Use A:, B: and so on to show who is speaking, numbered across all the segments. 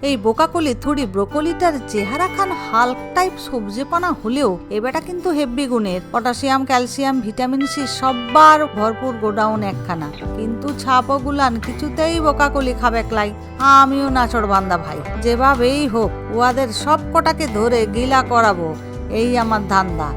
A: এই বোকাকলি থুড়ি ব্রোকলিটার চেহারা খান Hulk type সবজিপানা হলেও এবারটা কিন্তু হেভি গুণের, পটাশিয়াম, ক্যালসিয়াম, ভিটামিন সি সব্বার ভরপুর গোডাউন একখানা। কিন্তু ছাপগুলান কিছুতেই বোকাকলি খাবে লাই। আমিও নাচড় বান্দা ভাই, যেভাবেই হোক উহাদের সব কটাকে ধরে গিলা করাবো, এই আমার ধান্দা।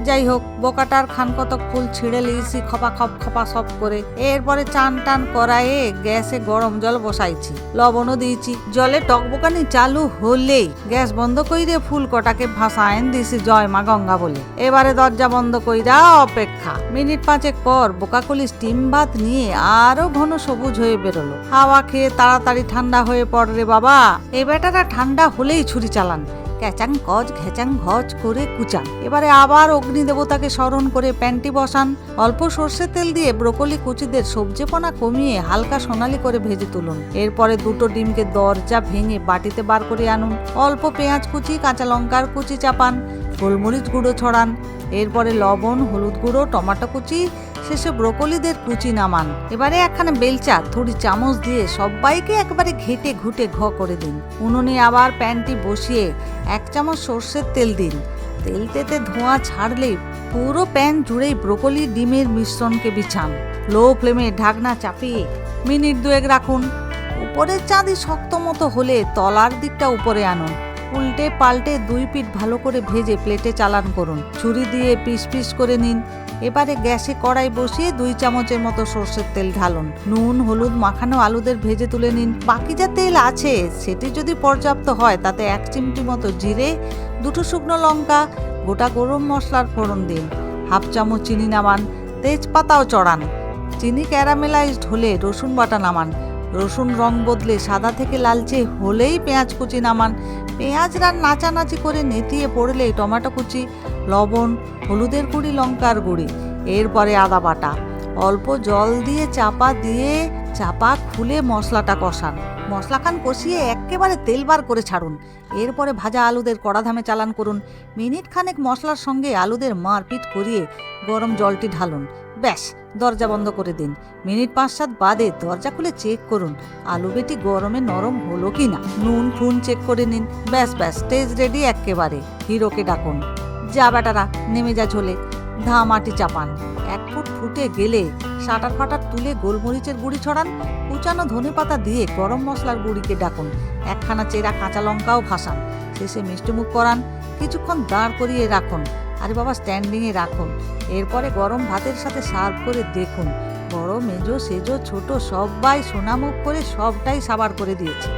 A: যাই হোক, বোকাটার খান কতক ফুল ছিঁড়ে লিয়েছি খপা খপা সব করে। এরপরে চান টান করায়ে গ্যাসে গরম জল বসাইছি, লবণও দিয়েছি। জলে টকবোকানি চালু হলেই গ্যাস বন্ধ কইরে ফুল কটাকে ভাসায়ন দিছি জয় মা গঙ্গা বলে। এবারে দরজা বন্ধ কইরা অপেক্ষা। মিনিট 5 পর বোকাকলি স্টিম ভাত নিয়ে আরো ঘন সবুজ হয়ে বেরোলো। হাওয়া খেয়ে তাড়াতাড়ি ঠান্ডা হয়ে পড় রে বাবা। এ বেটারা ঠান্ডা হলেই ছুরি চালান, ক্যাচাং কচ ঘেচাং ঘচ করে কুচান। এবারে আবার অগ্নি দেবতাকে স্মরণ করে প্যান্টি বসান। অল্প সর্ষের তেল দিয়ে ব্রোকলি কুচিদের সবজিপনা কমিয়ে হালকা সোনালি করে ভেজে তুলুন। এরপরে 2টো ডিমকে দরজা ভেঙে বাটিতে বার করে আনুন। অল্প পেঁয়াজ কুচি, কাঁচা লঙ্কার কুচি চাপান, গোলমরিচ গুঁড়ো ছড়ান। এরপরে লবণ, হলুদ গুঁড়ো, টমেটো কুচি, শেষে ব্রোকলিদের কুচি নামান। এবারে একখানে বেলচা থুড়ি চামচ দিয়ে সবাইকে একবারে ঘেটে ঘুটে ঘ করে দিন। উনুনে আবার প্যানটি বসিয়ে 1 চামচ সর্ষের তেল দিন। তেলতেতে ধোঁয়া ছাড়লেই পুরো প্যান জুড়েই ব্রোকলি ডিমের মিশ্রণকে বিছান। লো ফ্লেমে ঢাকনা চাপিয়ে মিনিট 2 রাখুন। উপরের চাঁদি শক্ত মতো হলে তলার দিকটা উপরে আনুন। উল্টে পাল্টে 2 পিঠ ভালো করে ভেজে প্লেটে চালান করুন। ছুরি দিয়ে পিস পিস করে নিন। এবারে গ্যাসে কড়াই বসিয়ে 2 চামচের মতো সর্ষের তেল ঢালুন। নুন হলুদ মাখানো আলুদের ভেজে তুলে নিন। বাকি যা তেল আছে সেটি যদি পর্যাপ্ত হয় তাতে 1 চিমটি মতো জিরে, 2টো শুকনো লঙ্কা, গোটা গরম মশলার ফোড়ন দিন। 1/2 চামচ চিনি নামান, তেজপাতাও চড়ান। চিনি ক্যারামেলাইজড হলে রসুন বাটা নামান। রসুন রং বদলে সাদা থেকে লালচে হলেই পেঁয়াজ কুচি নামান। পেঁয়াজ নাচানাচি করে নেতিয়ে পড়লেই টমেটো কুচি, লবণ, হলুদের গুঁড়ি, লঙ্কার গুঁড়ি। এরপরে আদা বাটা। অল্প জল দিয়ে চাপা খুলে মশলাটা কষান। মশলাখান কষিয়ে একেবারে তেল বার করে ছাড়ুন। এরপরে ভাজা আলুদের কড়াধামে চালান করুন। মিনিট খানেক মশলার সঙ্গে আলুদের মারপিট করিয়ে গরম জলটি ঢালুন। ব্যাস, দরজা বন্ধ করে দিন। মিনিট 5-7 বাদে দরজা খুলে চেক করুন আলু বেটি গরমে নরম হলো কিনা। নুন ফুন চেক করে নিন। ব্যাস স্টেজ রেডি একেবারে। হিরোকে ডাকুন, যা বেটারা নেমে যা ঝোলে। মাটি চাপান। 1 ফুট ফুটে গেলে শাটার ফাটার তুলে গোলমরিচের গুঁড়ি ছড়ান। কুচানো ধনে পাতা দিয়ে গরম মশলার গুঁড়িকে ডাকুন। 1খানা চেরা কাঁচা লঙ্কাও ভাসান। শেষে মিষ্টিমুখ করান। কিছুক্ষণ দাঁড় করিয়ে রাখুন। আরে বাবা, স্ট্যান্ডিংয়ে রাখুন। এরপরে গরম ভাতের সাথে সার্ভ করে দেখুন। বড় মেজো সেজো ছোট সবাই সোনামুখ করে সবটাই সাবার করে দিয়েছে।